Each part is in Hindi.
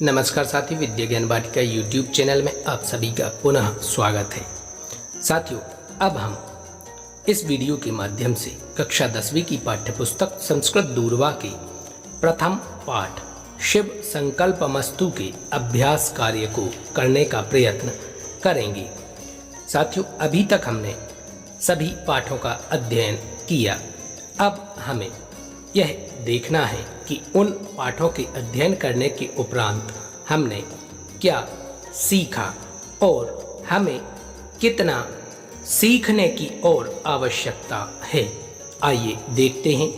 नमस्कार साथियों, विद्या ज्ञान वाटिका यूट्यूब चैनल में आप सभी का पुनः स्वागत है। साथियों, अब हम इस वीडियो के माध्यम से कक्षा 10वीं की पाठ्यपुस्तक संस्कृत दूरवा के प्रथम पाठ शिव संकल्पमस्तु के अभ्यास कार्य को करने का प्रयत्न करेंगे। साथियों, अभी तक हमने सभी पाठों का अध्ययन किया। अब हमें यह देखना है कि उन पाठों के अध्ययन करने के उपरांत हमने क्या सीखा और हमें कितना सीखने की और आवश्यकता है। आइए देखते हैं।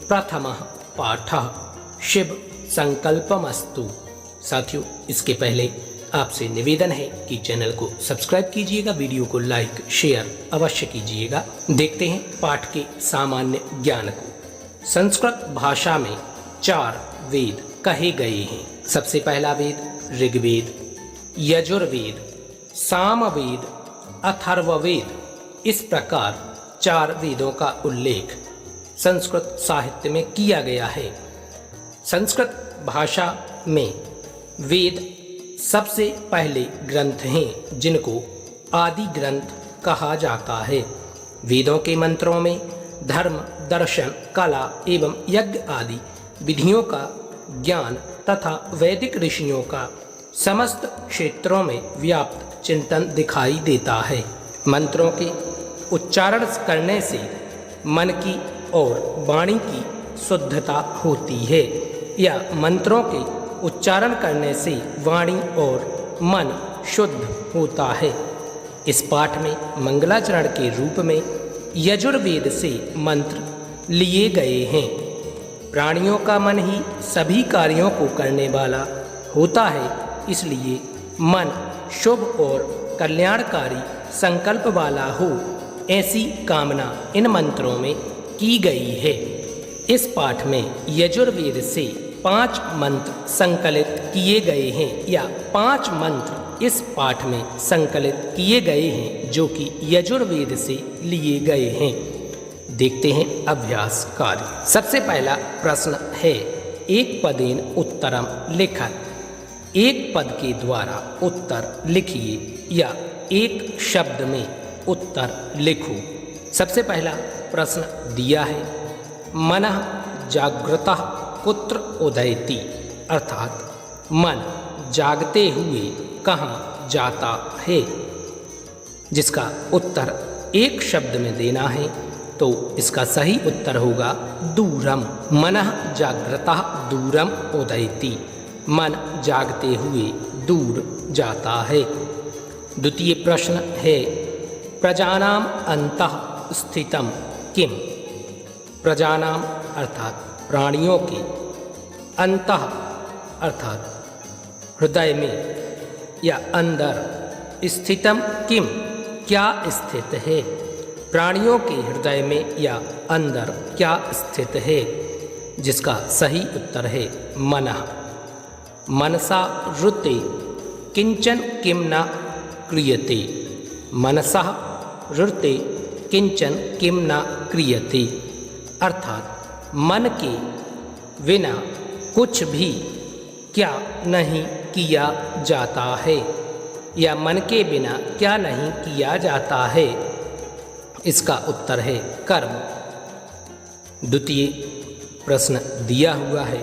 प्रथमः पाठः शिव संकल्पमस्तु। साथियों, इसके पहले आपसे निवेदन है कि चैनल को सब्सक्राइब कीजिएगा, वीडियो को लाइक शेयर अवश्य कीजिएगा। देखते हैं पाठ के सामान्य ज्ञान को। संस्कृत भाषा में 4 वेद कहे गए हैं। सबसे पहला वेद ऋग्वेद, यजुर्वेद, सामवेद, अथर्ववेद। इस प्रकार 4 वेदों का उल्लेख संस्कृत साहित्य में किया गया है। संस्कृत भाषा में वेद सबसे पहले ग्रंथ हैं जिनको आदि ग्रंथ कहा जाता है। वेदों के मंत्रों में धर्म, दर्शन, कला एवं यज्ञ आदि विधियों का ज्ञान तथा वैदिक ऋषियों का समस्त क्षेत्रों में व्याप्त चिंतन दिखाई देता है। मंत्रों के उच्चारण करने से मन की और वाणी की शुद्धता होती है, या मंत्रों के उच्चारण करने से वाणी और मन शुद्ध होता है। इस पाठ में मंगलाचरण के रूप में यजुर्वेद से मंत्र लिए गए हैं। प्राणियों का मन ही सभी कार्यों को करने वाला होता है, इसलिए मन शुभ और कल्याणकारी संकल्प वाला हो, ऐसी कामना इन मंत्रों में की गई है। इस पाठ में यजुर्वेद से 5 मंत्र संकलित किए गए हैं, या 5 मंत्र इस पाठ में संकलित किए गए हैं जो कि यजुर्वेद से लिए गए हैं। देखते हैं अभ्यास कार्य। सबसे पहला प्रश्न है एक पदेन उत्तरम लिखत। एक पद के द्वारा उत्तर लिखिए या एक शब्द में उत्तर लिखो। सबसे पहला प्रश्न दिया है मनः जागृतः कुत्र उदयति, अर्थात मन जागते हुए कहाँ जाता है, जिसका उत्तर एक शब्द में देना है। तो इसका सही उत्तर होगा दूरम। मनः जागृतः दूरम उदयति, मन जागते हुए दूर जाता है। द्वितीय प्रश्न है प्रजानाम अंतः स्थितम किम। प्रजानाम अर्थात प्राणियों के, अंतः अर्थात हृदय में या अंदर, स्थितम किम क्या स्थित है। प्राणियों के हृदय में या अंदर क्या स्थित है, जिसका सही उत्तर है मनः। मनसा ऋते किंचन किम न क्रियते। मनसा ऋते किंचन किम न क्रियते, अर्थात मन के बिना कुछ भी क्या नहीं किया जाता है, या मन के बिना क्या नहीं किया जाता है। इसका उत्तर है कर्म। द्वितीय प्रश्न दिया हुआ है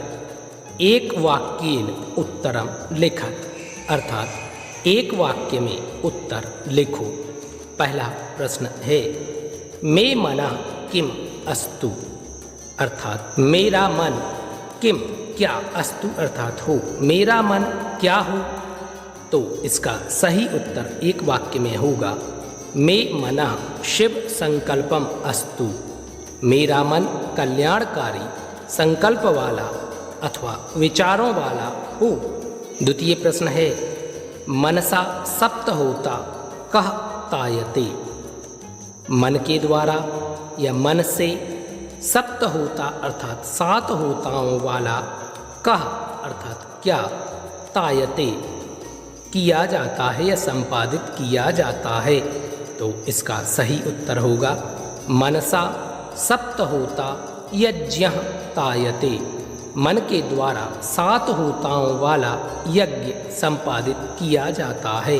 एक वाक्येन उत्तरम लिखत, अर्थात एक वाक्य में उत्तर लिखो। पहला प्रश्न है मे मनः किम अस्तु, अर्थात मेरा मन किम क्या अस्तु अर्थात हो, मेरा मन क्या हो। तो इसका सही उत्तर एक वाक्य में होगा मे मनः शिव संकल्पम अस्तु, मेरा मन कल्याणकारी संकल्प वाला अथवा विचारों वाला हो। द्वितीय प्रश्न है मनसा सप्त होता कह तायते। मन के द्वारा या मन से सप्त होता अर्थात 7 होताओं वाला कह अर्थात क्या, तायते किया जाता है या संपादित किया जाता है। तो इसका सही उत्तर होगा मनसा सप्त होता यज्ञ तायते, मन के द्वारा 7 होताओं वाला यज्ञ संपादित किया जाता है।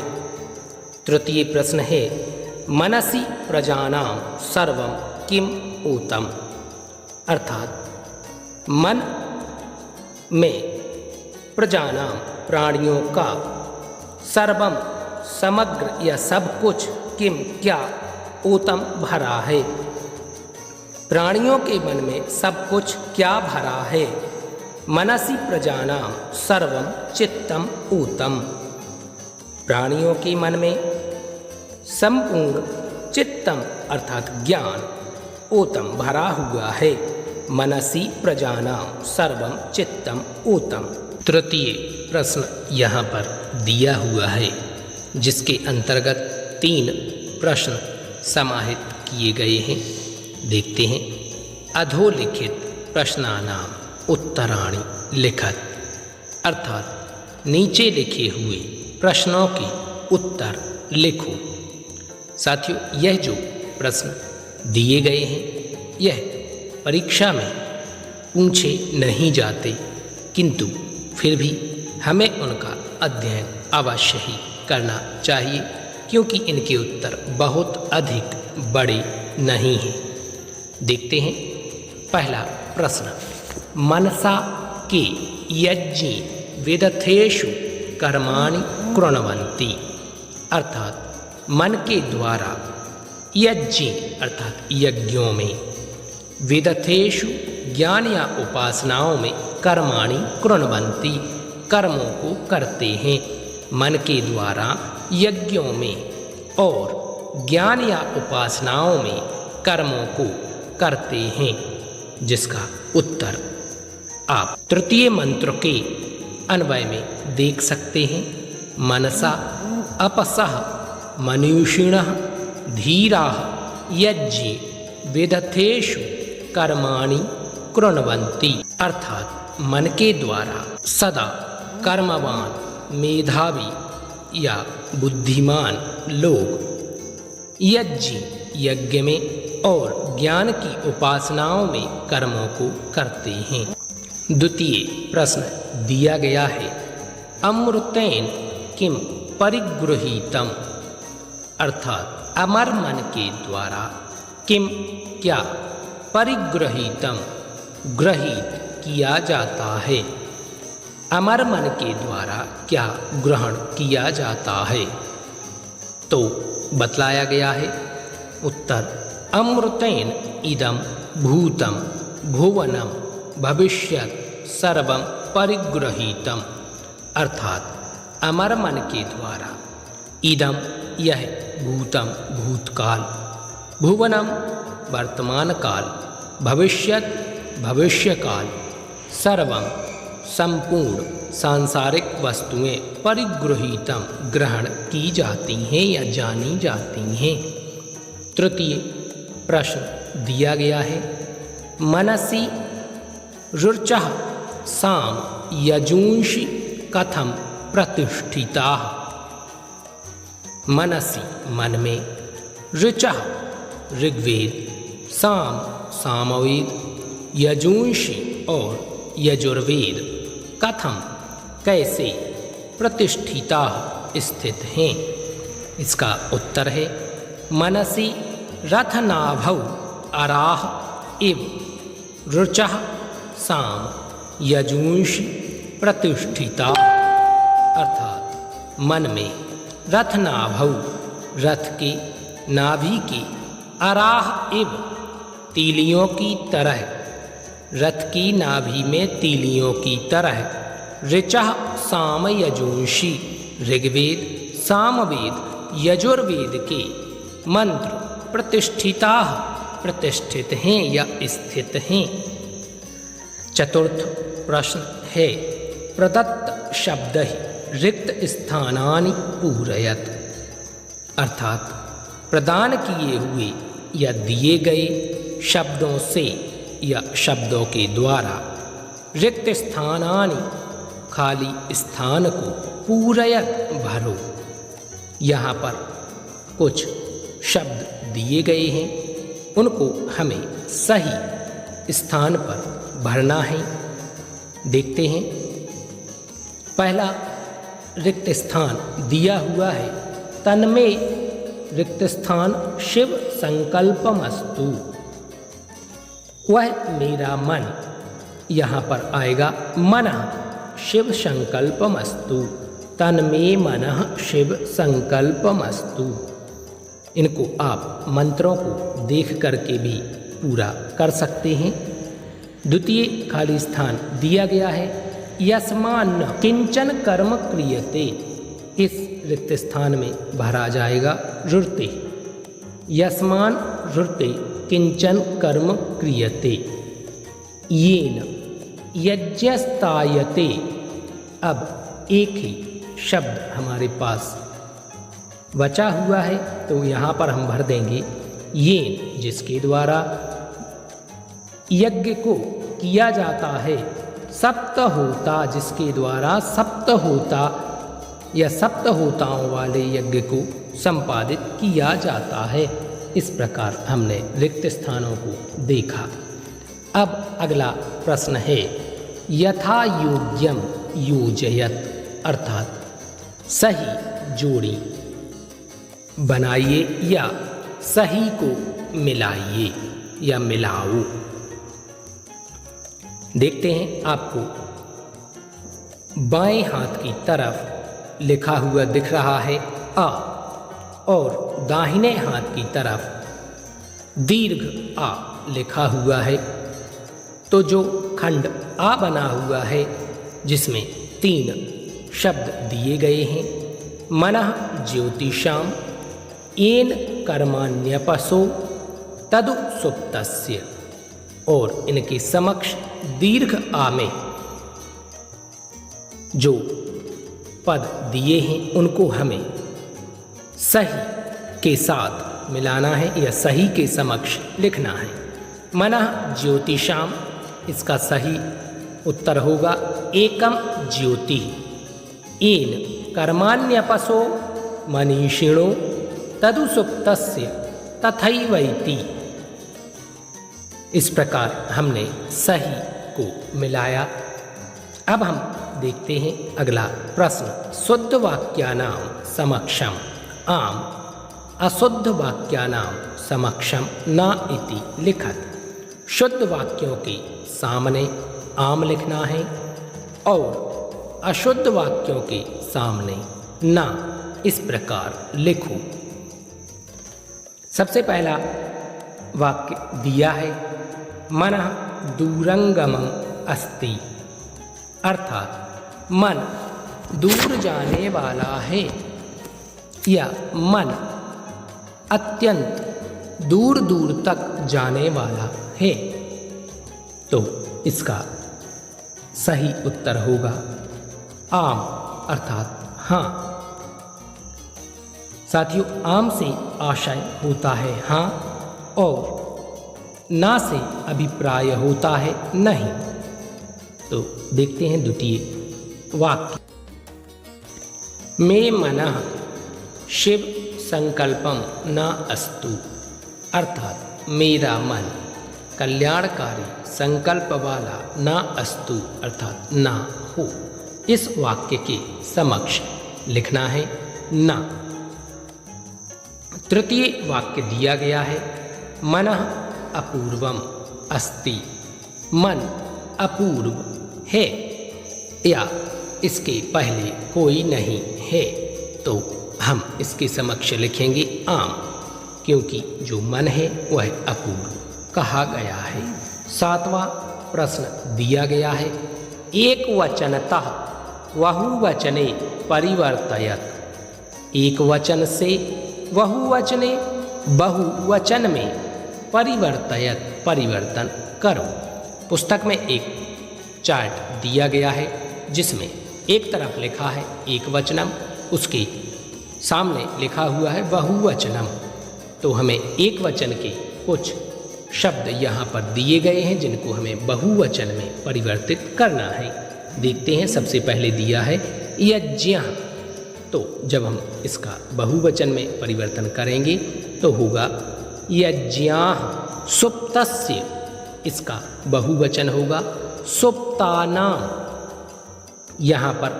तृतीय प्रश्न है मनसि प्रजानां सर्वं किम ऊतम, अर्थात मन में प्रजानां प्राणियों का सर्वम समग्र या सब कुछ किम क्या ऊतम भरा है। प्राणियों के मन में सब कुछ क्या भरा है। मनसि प्रजानां सर्वम चित्तम ऊतम, प्राणियों के मन में संपूर्ण चित्तम अर्थात ज्ञान ऊतम भरा हुआ है। मनसि प्रजानां सर्वम चित्तम ऊतम। तृतीय प्रश्न यहाँ पर दिया हुआ है जिसके अंतर्गत 3 प्रश्न समाहित किए गए हैं। देखते हैं। अधोलिखित प्रश्नानां उत्तराणि लिखत, अर्थात नीचे लिखे हुए प्रश्नों के उत्तर लिखो। साथियों, यह जो प्रश्न दिए गए हैं यह परीक्षा में पूछे नहीं जाते, किंतु फिर भी हमें उनका अध्ययन अवश्य ही करना चाहिए क्योंकि इनके उत्तर बहुत अधिक बड़े नहीं हैं। देखते हैं। पहला प्रश्न, मनसा के यज्ञे विदथेषु कर्माणि कृण्वन्ति, अर्थात मन के द्वारा यज्ञ अर्थात यज्ञों में, विदथेषु ज्ञान या उपासनाओं में, कर्माणि कृण्वन्ति कर्मों को करते हैं। मन के द्वारा यज्ञों में और ज्ञान या उपासनाओं में कर्मों को करते हैं, जिसका उत्तर आप तृतीय मंत्र के अन्वय में देख सकते हैं। मनसा अपसः मनीषिणः धीराः यज्ञे विदथेषु कर्माणि कृण्वन्ति, अर्थात मन के द्वारा सदा कर्मवान, मेधावी या बुद्धिमान लोग यज्ञ में और ज्ञान की उपासनाओं में कर्मों को करते हैं। द्वितीय प्रश्न दिया गया है अमृतेन किम परिगृहीतम, अर्थात अमर मन के द्वारा किम क्या परिगृहीतम ग्रहित किया जाता है। अमर मन के द्वारा क्या ग्रहण किया जाता है, तो बतलाया गया है उत्तर अमृतेन इदम भूतम भुवनम भविष्यत सर्वं परिगृहीतम, अर्थात अमर मन के द्वारा इदम यह भूतम भूतकाल, भुवनम वर्तमान काल, भविष्यत भविष्यकाल, सर्वं संपूर्ण सांसारिक वस्तुएं परिगृहीतम ग्रहण की जाती हैं या जानी जाती हैं। तृतीय प्रश्न दिया गया है मनसि ऋचः साम यजूंषि कथम प्रतिष्ठिताः, मनसि मन में, ऋचः ऋग्वेद, साम सामवेद, यजूंषि और यजुर्वेद, कथम कैसे, प्रतिष्ठिता स्थित हैं। इसका उत्तर है मनसि रथनाभौ अराह इव ऋचः साम यजूंषि प्रतिष्ठिता, अर्थात मन में रथनाभौ रथ के नाभि की, अराह इव तीलियों की तरह, रथ की नाभि में तीलियों की तरह, ऋचः साम यजूंषि ऋग्वेद सामवेद यजुर्वेद के मंत्र प्रतिष्ठिता प्रतिष्ठित हैं या स्थित हैं। चतुर्थ प्रश्न है प्रदत्त शब्द ही रिक्त स्थानानि पूरयत, अर्थात प्रदान किए हुए या दिए गए शब्दों से या शब्दों के द्वारा रिक्त स्थानानि खाली स्थान को पूरयत भरो। यहाँ पर कुछ शब्द दिए गए हैं, उनको हमें सही स्थान पर भरना है। देखते हैं। पहला रिक्त स्थान दिया हुआ है, तन्मे रिक्त स्थान शिव संकल्पमस्तु, वह मेरा मन, यहाँ पर आएगा मनः शिव संकल्पमस्तु, तन्मे मनः शिव संकल्पमस्तु। इनको आप मंत्रों को देख करके भी पूरा कर सकते हैं। द्वितीय खाली स्थान दिया गया है, यस्मान किंचन कर्म क्रियते, इस रिक्त स्थान में भरा जाएगा रुर्ते, यस्मान रुर्ते किंचन कर्म क्रियते, येन यज्ञस्तायते। अब एक ही शब्द हमारे पास बचा हुआ है, तो यहाँ पर हम भर देंगे येन, जिसके द्वारा यज्ञ को किया जाता है, सप्त होता, जिसके द्वारा सप्त होता या सप्त होताओं वाले यज्ञ को संपादित किया जाता है। इस प्रकार हमने रिक्त स्थानों को देखा। अब अगला प्रश्न है, यथा योग्यम योजयत, अर्थात सही जोड़ी बनाइए या सही को मिलाइए या मिलाओ। देखते हैं, आपको बाएं हाथ की तरफ लिखा हुआ दिख रहा है आ, और दाहिने हाथ की तरफ दीर्घ आ लिखा हुआ है। तो जो खंड आ बना हुआ है, जिसमें 3 शब्द दिए गए हैं, मनः ज्योतिषाम येन कर्माण्यपसो तदु सुप्तस्य, और इनके समक्ष दीर्घ आ में जो पद दिए हैं उनको हमें सही के साथ मिलाना है या सही के समक्ष लिखना है। मनः ज्योतिषाम, इसका सही उत्तर होगा एकम ज्योति, येन कर्माण्यपसो मनीषिणो तदु सुप्तस्य तथैवैति। इस प्रकार हमने सही को मिलाया। अब हम देखते हैं अगला प्रश्न, शुद्ध वाक्यानां समक्षम आम अशुद्ध वाक्यानां समक्षम न इति लिखत। शुद्ध वाक्यों के सामने आम लिखना है और अशुद्ध वाक्यों के सामने न, इस प्रकार लिखो। सबसे पहला वाक्य दिया है, मनः दूरंगमम अस्ति, अर्थात मन दूर जाने वाला है या मन अत्यंत दूर दूर तक जाने वाला है। तो इसका सही उत्तर होगा आम, अर्थात हाँ। साथियों, आम से आशय होता है हाँ, और ना से अभिप्राय होता है नहीं। तो देखते हैं द्वितीय वाक्य, मे मनः शिव संकल्पम न अस्तु, अर्थात मेरा मन कल्याणकारी संकल्प वाला न अस्तु, अर्थात ना हो। इस वाक्य के समक्ष लिखना है ना। तृतीय वाक्य दिया गया है, मनः अपूर्वम अस्ति, मन अपूर्व है या इसके पहले कोई नहीं है। तो हम इसके समक्ष लिखेंगे आम, क्योंकि जो मन है वह अपूर्व कहा गया है। 7वां प्रश्न दिया गया है, एक वचनतः बहुवचने परिवर्तयत, एक वचन से बहुवचने बहुवचन में परिवर्तयत, परिवर्तन करो। पुस्तक में एक चार्ट दिया गया है, जिसमें एक तरफ लिखा है एक वचनम, उसके सामने लिखा हुआ है बहुवचनम। तो हमें एक वचन के कुछ शब्द यहाँ पर दिए गए हैं, जिनको हमें बहुवचन में परिवर्तित करना है। देखते हैं, सबसे पहले दिया है यज्ञ। तो जब हम इसका बहुवचन में परिवर्तन करेंगे तो होगा यज्ञाः सुप्तस्य, इसका बहुवचन होगा सुप्तानाम। यहाँ पर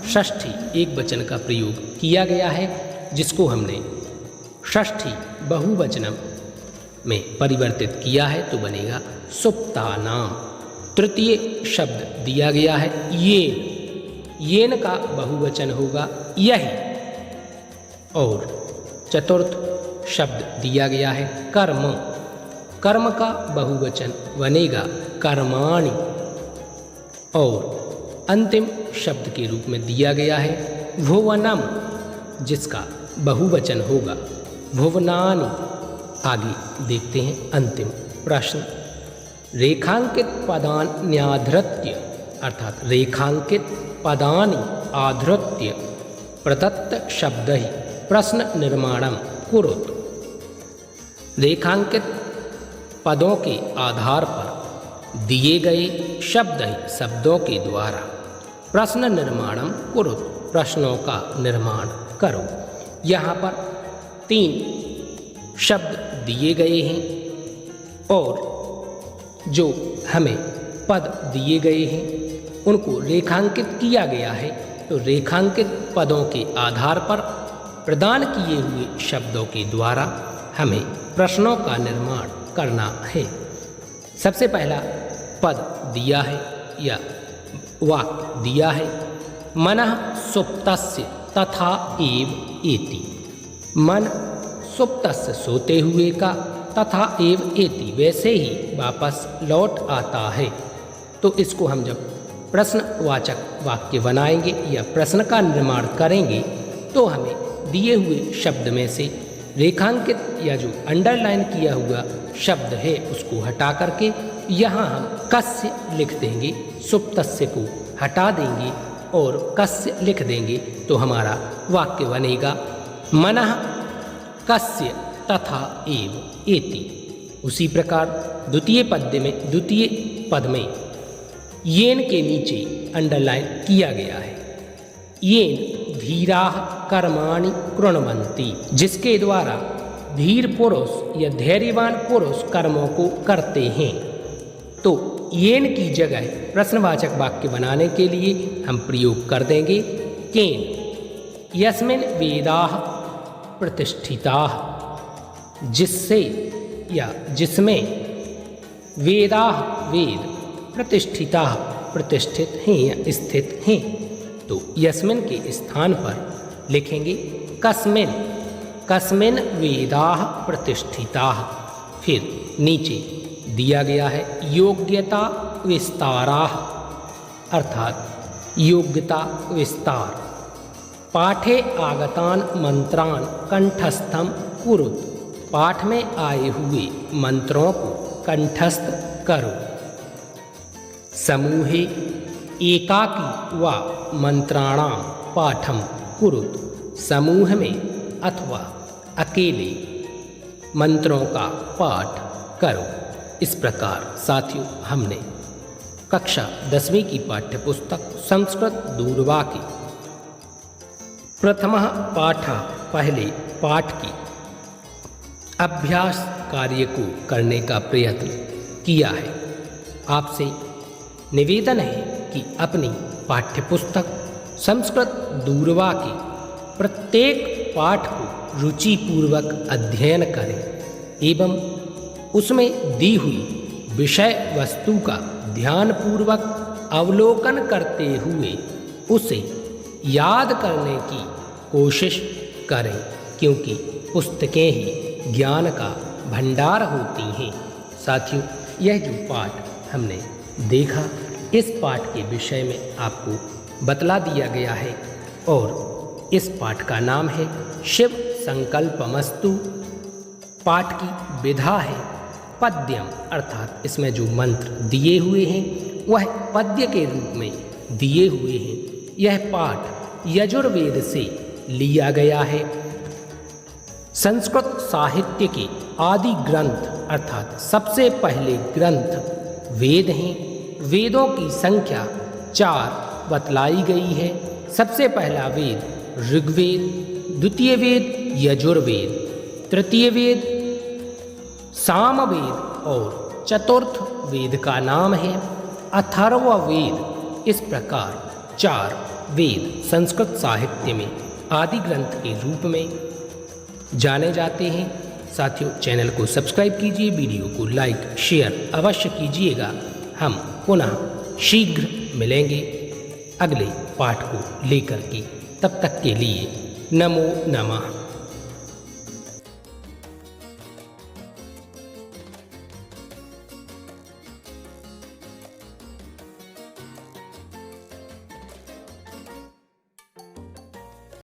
षष्ठी एक वचन का प्रयोग किया गया है, जिसको हमने षष्ठी बहुवचन में परिवर्तित किया है, तो बनेगा सुप्तानाम। तृतीय शब्द दिया गया है येन। येन का बहुवचन होगा यही। और चतुर्थ शब्द दिया गया है कर्म। कर्म का बहुवचन बनेगा कर्माणि। और अंतिम शब्द के रूप में दिया गया है भुवनम, जिसका बहुवचन होगा भुवनानि। आगे देखते हैं अंतिम प्रश्न। रेखांकित पदान्याधृत्य अर्थात रेखांकित पदानि आधृत्य प्रदत्त शब्द ही प्रश्न निर्माणम कुरुत। रेखांकित पदों के आधार पर दिए गए शब्द ही शब्दों के द्वारा प्रश्न निर्माणम कुरुत, प्रश्नों का निर्माण करो। यहाँ पर 3 शब्द दिए गए हैं और जो हमें पद दिए गए हैं उनको रेखांकित किया गया है। तो रेखांकित पदों के आधार पर प्रदान किए हुए शब्दों के द्वारा हमें प्रश्नों का निर्माण करना है। सबसे पहला पद दिया है या वाक्य दिया है मनः सुप्तस्य तथा एव एति। मन सुप्तस्य सोते हुए का तथा एव एति वैसे ही वापस लौट आता है। तो इसको हम जब प्रश्नवाचक वाक्य बनाएंगे या प्रश्न का निर्माण करेंगे तो हमें दिए हुए शब्द में से रेखांकित या जो अंडरलाइन किया हुआ शब्द है उसको हटा करके यहाँ हम कस्य लिख देंगे। सुप्तस्य को हटा देंगे और कस्य लिख देंगे तो हमारा वाक्य बनेगा मनः कस्य तथा एव एति। उसी प्रकार द्वितीय पद में येन के नीचे अंडरलाइन किया गया है। येन धीराः कर्माणि कृण्वन्ति, जिसके द्वारा धीर पुरुष या धैर्यवान पुरुष कर्मों को करते हैं। तो येन की जगह प्रश्नवाचक वाक्य बनाने के लिए हम प्रयोग कर देंगे केन। यस्मिन् वेदाः प्रतिष्ठिताः, जिससे या जिसमें वेदाः वेद प्रतिष्ठिताः प्रतिष्ठित हैं या स्थित हैं। तो यस्मिन के स्थान पर लिखेंगे कस्मिन। कस्मिन वेदाः प्रतिष्ठिताः। फिर नीचे दिया गया है योग्यता विस्ताराः अर्थात योग्यता विस्तार। पाठे आगतान मंत्रान कंठस्थम कुरुत, पाठ में आए हुए मंत्रों को कंठस्थ करो। समूहे एकाकी व मंत्राणाम पाठम कुरुत, समूह में अथवा अकेले मंत्रों का पाठ करो। इस प्रकार साथियों हमने कक्षा 10वीं की पाठ्यपुस्तक संस्कृत दूरवा की प्रथमः पाठ पहले पाठ की अभ्यास कार्य को करने का प्रयत्न किया है। आपसे निवेदन है कि अपनी पाठ्यपुस्तक संस्कृत दूरवा के प्रत्येक पाठ को रुचिपूर्वक अध्ययन करें एवं उसमें दी हुई विषय वस्तु का ध्यानपूर्वक अवलोकन करते हुए उसे याद करने की कोशिश करें, क्योंकि पुस्तकें ही ज्ञान का भंडार होती हैं। साथियों, यह जो पाठ हमने देखा, इस पाठ के विषय में आपको बतला दिया गया है और इस पाठ का नाम है शिव संकल्पमस्तु। पाठ की विधा है पद्यम, अर्थात इसमें जो मंत्र दिए हुए हैं वह पद्य के रूप में दिए हुए हैं। यह पाठ यजुर्वेद से लिया गया है। संस्कृत साहित्य के आदि ग्रंथ अर्थात सबसे पहले ग्रंथ वेद हैं। वेदों की संख्या 4 बतलाई गई है। सबसे पहला वेद ऋग्वेद, द्वितीय वेद यजुर्वेद, तृतीय वेद सामवेद और चतुर्थ वेद का नाम है अथर्ववेद वेद इस प्रकार 4 वेद संस्कृत साहित्य में आदि ग्रंथ के रूप में जाने जाते हैं। साथियों, चैनल को सब्सक्राइब कीजिए, वीडियो को लाइक शेयर अवश्य कीजिएगा। हम पुनः शीघ्र मिलेंगे अगले पाठ को लेकर के। तब तक के लिए नमो नमः।